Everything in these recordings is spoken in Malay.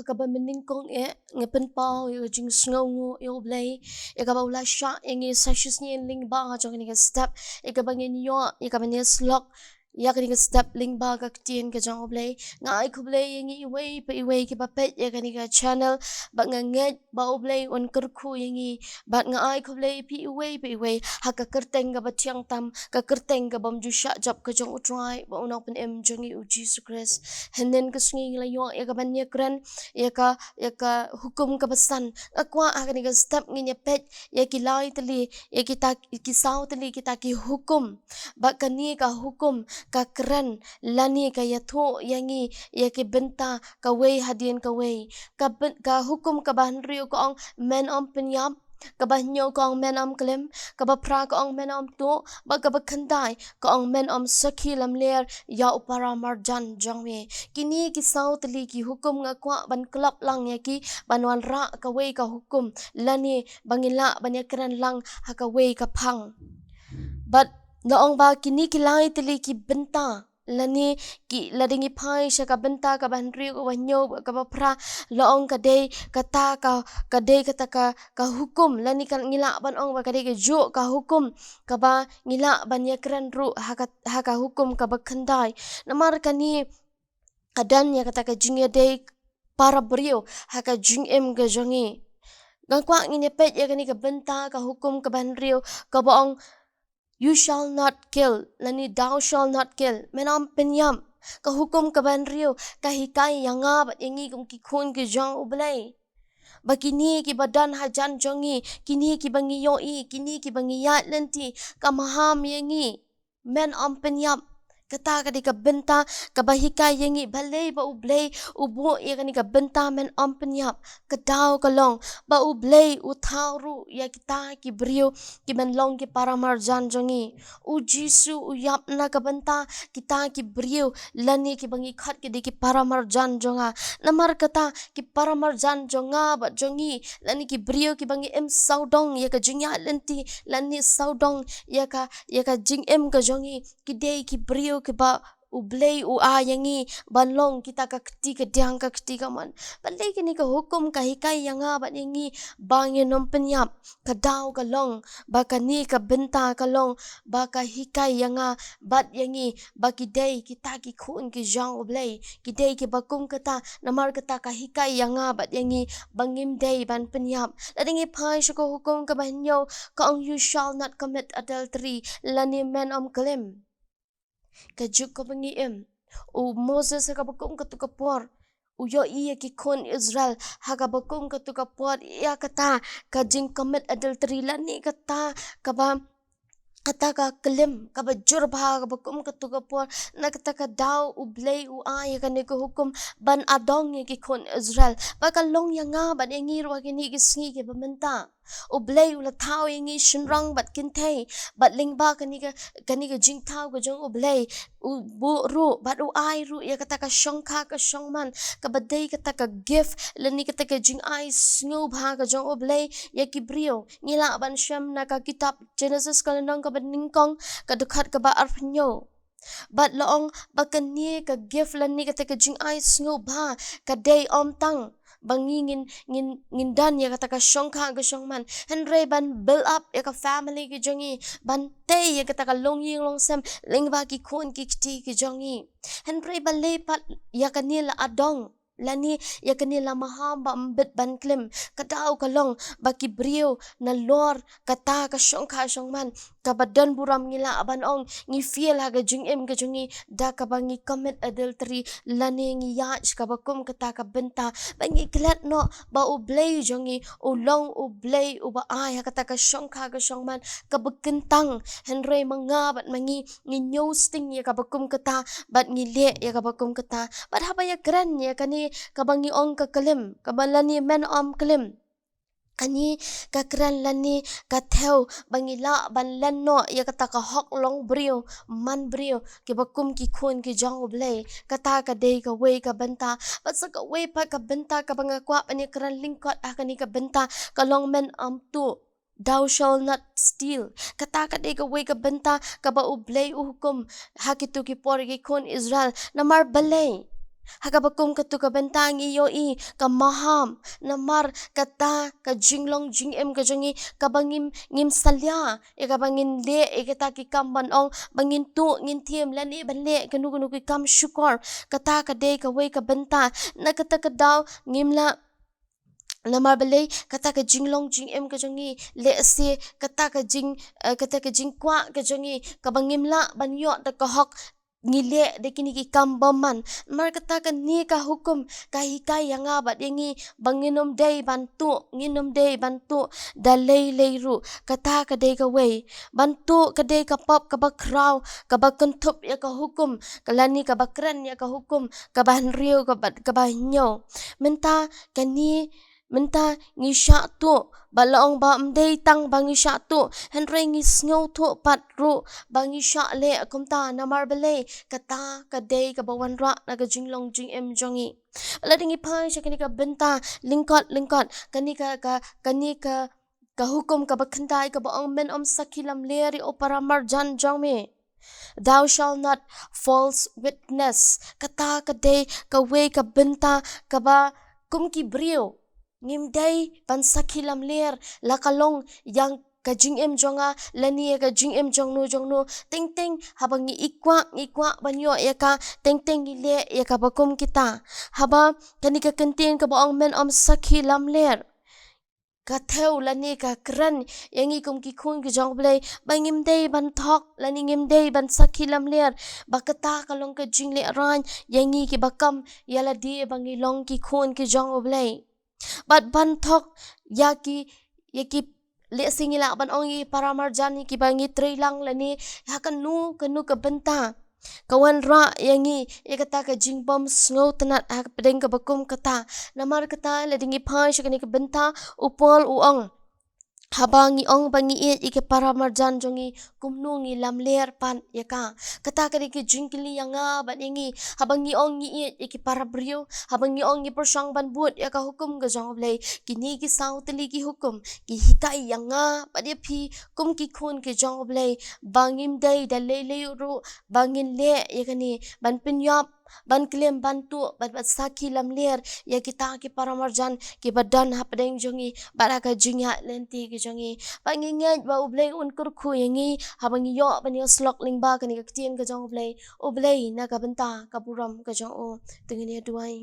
hakaba meningkong ngapen pau yo jing sngongo yo blay yakaba ula sha ingi sashus ni ling ba nga jong ni step yakaba ngin yo yakaba ni slok yakani step ling ba ka tien ka jong blay nga ai ku blay ingi iway pa iway ki papet yakani ka channel ba nga nget ba blay on kurku ingi ba nga ai ku blay pi iway haka kerteng ka ba tiang tam ka kerteng ka bam ju sha jap ka jong utrai ba unang pen em jong i Jesus Christ henen ka sngi la yo yakaba ni kran yaka hukum ka basan akwa akani ka step ngi pet yaki lai tali yakita ki saw tali kita ki hukum ba kani ka hukum ka keren lani ka yatho yangi yake benta ka wei hadien ka wei ka hukum ka ban rio ka ong men om penyap ka ba nyo ka ong men om klem ka ba pra ka ong men om to ba ka ba khandai ka ong men om sakhi lam ler ya upara marjan jangme kini ki sautli ki hukum nga kwa ban klap lang yaki banwan ra ka wei ka hukum lani bangila banyakran lang ha ka wei ka phang but noong ba kini kilai tili ki benta lani ki ladingi phai shaka benta ka banri ko wanyo ka pra loong ka dei kata ka dei kata ka hukum lani kan ngila ban ong ba ka dei ka jo ka hukum ka ba ngila ban yakran ru haka hukum ka ba khandai namar kani kadan ya kata ka jingya dei para brio haka jing em ga jongi gangkwa ngine pet ya kani ka benta ka hukum ka banrio ka ba ong you shall not kill lani thou shall not kill menam penyam ka hukum ka banrio ka hikai yanga bat yangi kum ki khun ki jong ublai bakini ki badan hajan jongi kini ki bangi yoi kini ki bangi yat lenti ka maham yangi men am penyam kata ka di ka benta ka bahika yangi balai ba ublay ubo ya kani ka benta men am penyap ka daw ka long ba ublay utaw ru ya kita ki brio ki men long ki para marjan jongi u jisu u yap na ka benta kita ki brio lani ki bangi khat ki di ki para marjan jonga namar kata ki para marjan jonga ba jongi lani ki brio ki bangi em saudong ya ka jingya lenti lani saudong ya ka jing em ka jongi ki dei ki brio ke ba ublay u ayangi banlong kita ka kti ke diang ka kti ka man balai kini ka hukum ka hikai yanga ba yangi bangin nom penyap ka daw ka long ba kani ka benta ka long ba ka hikai yanga bat yangi ba kidei kita ki khun ki jang ublay kidei ki bakum kata namar kata ka hikai yanga bat yangi bangim dei ban penyap ladingi phai shko hukum ka banyo ka ong you shall not commit adultery lani men om klem kajuk ko bangi em u Moses ka bakum ka tukapor u yo iya ki kon Israel haga bakum ka tukapor iya kata ka jing commit adultery lani kata ka ba kata ka kelim ka bajur bha ka bakum ka tukapor na kata ka daw u blay u ay ka ni ko hukum ban adong ki kon Israel ba ka long yanga ban engir wa kini gisngi ke bamenta u blay u la thao yangi shinrang bat kintay bat lingba kani ka jing thao ka jong u blay u bu ru bat u ai ru ya kata ka shongkha ka shongman ka badai kata ka gift lani kata ka jing ai sngu bha ka jong u blay ya ki brio ngila ban sham na ka kitab Genesis ka nang ka ningkong ka dukhat ka ba arpnyo bat loong bakani ka gift lani kata ka jing ai sngu bha ka day om tang bangingin ngin dan ya kata ka shongkha ka shongman henry ban build up ya ka family ki jongi ban te ya kata ka long ying long sam lingba ki khun ki kti ki jongi henry ban lepat ya kanila adong lani ya kanila maham ba mbet ban klim kadaw kalong baki brio na lor kata ka shongkha shongman ka badan buram ngila aban ong ngi feel haga jing em ka jongi da ka bangi commit adultery lani ngi yach ka bakum kata ka benta bangi klat no ba u blay jongi u long u blay u ba ay kata ka shongkha ka shongman ka bekentang henry manga bat mangi ngi nyosting ya ka bakum kata bat ngi le ya ka bakum kata bat haba ya kran ya kani kabangi ong ka kalim kabalani men om kalim kani kakran lani katheu bangila ban lanno ya kata ka hok long brio man brio ke bakum ki khun ki jang ublay kata ka dei ka wei ka benta patsa ka wei pa ka benta ka banga kwa ani kran lingkot akani ka benta ka long men tu thou shall not steal kata ka dei ka wei ka benta ka ba ublay uhukum hakitu ki por ki khun Israel namar balay Hakabakum katu ka bentang iyo i ka maham namar kata ka jinglong jingem ka jongi ka bangim ngim salya e ka bangin le e kata ki kam ban ong bangin tu ngin thiem lan e ban le kanu kanu ki kam shukor kata ka de ka we ka benta na kata ka daw ngim la namar balay kata ka jinglong jingem ka jongi le se kata ka jing kwa ka jongi ka bangim la ban yo ta ka hok ngile de kini ki kambaman mar kata ka ni ka hukum ka hikai yanga ba dengi banginom dei bantu nginom dei bantu dalei leiru kata ka dei ka wei bantu ka dei ka pop ka bakrau ka bakentup ya ka hukum kalani ka bakran ya ka hukum ka ban riu ka banyo menta kani menta ngi sha tu balong ba mdei tang bangi sha tu henre ngi sngau tu pat ru bangi sha le akumta namar bele kata ka dei ka bawan ra na ka jinglong jing em jongi ala dingi pai sha kani ka benta lingkot kani ka hukum ka bakhandai ka baong men om sakilam leri o paramar jan jongme. Thou shall not false witness kata ka dei ka we ka benta ka ba kum ki brio ngim dai pan sakilam ler lakalong yang ka jing em jonga lani ka jing em jongno teng teng habangi ikwa banyo ya ka teng teng ile ya ka bakum kita haba kani ka kentin ka baong men om sakilam ler ka theu lani ka kran yangi kum ki khun ki jong blai bangim dei ban thok lani ngim dei ban sakilam ler bakata kalong ka jing le ran yangi ki bakam yala di bangi long ki khun ki jong blai bat ban thok yaki le singila ban ongi paramarjani ki bangi trilang lani hakanu kanu ka benta kawan ra yangi ekata ka jingbom snow tanat hak pedeng ka bakum kata namar kata le dingi phai shakani ka benta upol uong habangi ong bangi ike paramarjan jongi kumnu ngi lamler pan yaka kata ka ki jingkili yanga ban yangi habangi ong ngi ike parabrio habangi ong ngi persang ban but yaka hukum ga jong blai kini ki sautli ki hukum ki hikai yanga pade phi kum ki khun ki jong blai bangim dai da le ru bangin le yakani ban pinyap ban klem bantu bat saki lamler ya kita ki paramarjan ki badan hapdeng jongi baraka jingya lenti ki jongi panginget ba ublei un kurkhu yangi habangi yo bani slok lingba kani ka tien ka jong ublei na ka benta ka buram ka jong o tengini duai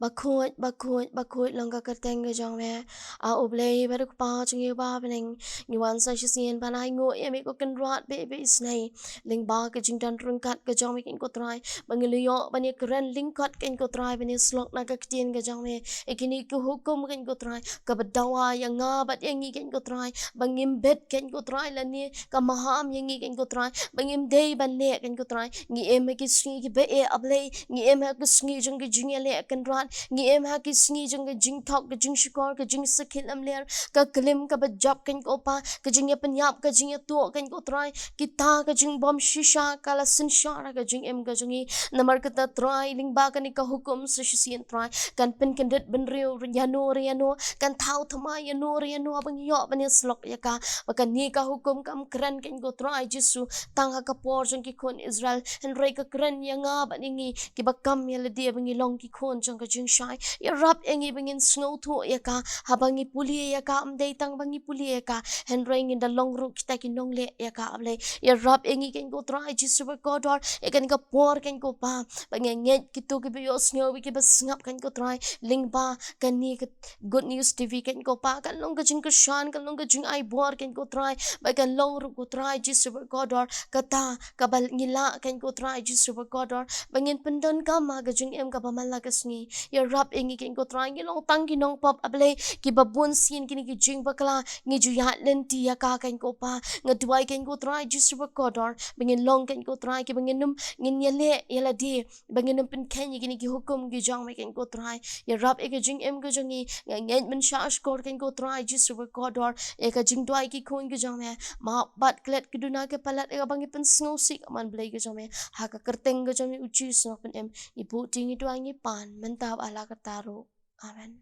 bakut langka kerteng ke jong me a ublei baru pa chingi ba bening ni wan sa shisien banai ngo yemi ko ken rat be snai ling ba ke jing dan rungkat ke jong me ken ko trai bangiliyo bani keren lingkat ken ko trai bani slok na ka tien ke jong me ekini ku hukum ken ko trai ka badawa yang nga bat yangi ken ko trai bangim bet ken ko trai lani ka maham yangi ken ko trai bangim dei ban le ken ko trai ngi em ki sngi ki be e ablei ngi em ha ki sngi jong ki jing le ken rat ngi em ha ki sngi jong ka jing thok ka jing shikor ka jing sakil am ler ka klim ka bajap kan ko pa ka jing ya penyap ka jing ya tu kan ko try kita ka jing bom shisha kala sin shara ka jing em ka jingi namar ka ta try ling ba kan ka hukum sa shisien try kan pen kan det ben riu yano kan thau thama yano abang yo ban slok ya ka bakan ni ka hukum kam kran kan ko try jisu tang ha ka por jong ki khon Israel hen rei ka kran ya nga ban ngi ki bakam ya le di abang long ki khon jong ka jing shai ya rap engi bangin snow thu ya ka habangi puli ya ka amdei tang bangi puli ya ka hen rei ngi da long ru kita ki nong le ya ka able ya rap engi ken ko try jisu ba ko dor e kan ka por ken ko pa bangi nget ki tu ki bi os snow ki bas ngap kan ko try ling ba kan ni good news tv ken ko pa kan long ka jing ka shan kan long ka jing ai bor ken ko try ba kan long ru ko try jisu ba ko dor kata ka bal ngila ken ko try jisu ba ko dor bangin pendon ka ma ga jing em ka ba mala ka sngi ya rap engi ken ko try ngi long tang ki nong pop able ki babun sin kini ki jing bakla ngi ju ya lenti ya ka ken ko pa ngadwai ken ko try jisu ba ko dor bangin long ken ko try ki bangin num ngin yale yala di bangin num pen ken kini ki hukum ki jong me ken ko try ya rap e ka jing em ka jongi ngen men sha skor ken ko try jisu ba ko dor e ka jing dwai ki khun ki jong me ma bat klet ki duna ke palat e ka bangi pen snow sik man blai ki jong me ha ka kerteng ka jong uchi so pen em ibu tingi dwai ngi pan mentap ala ka taro amen.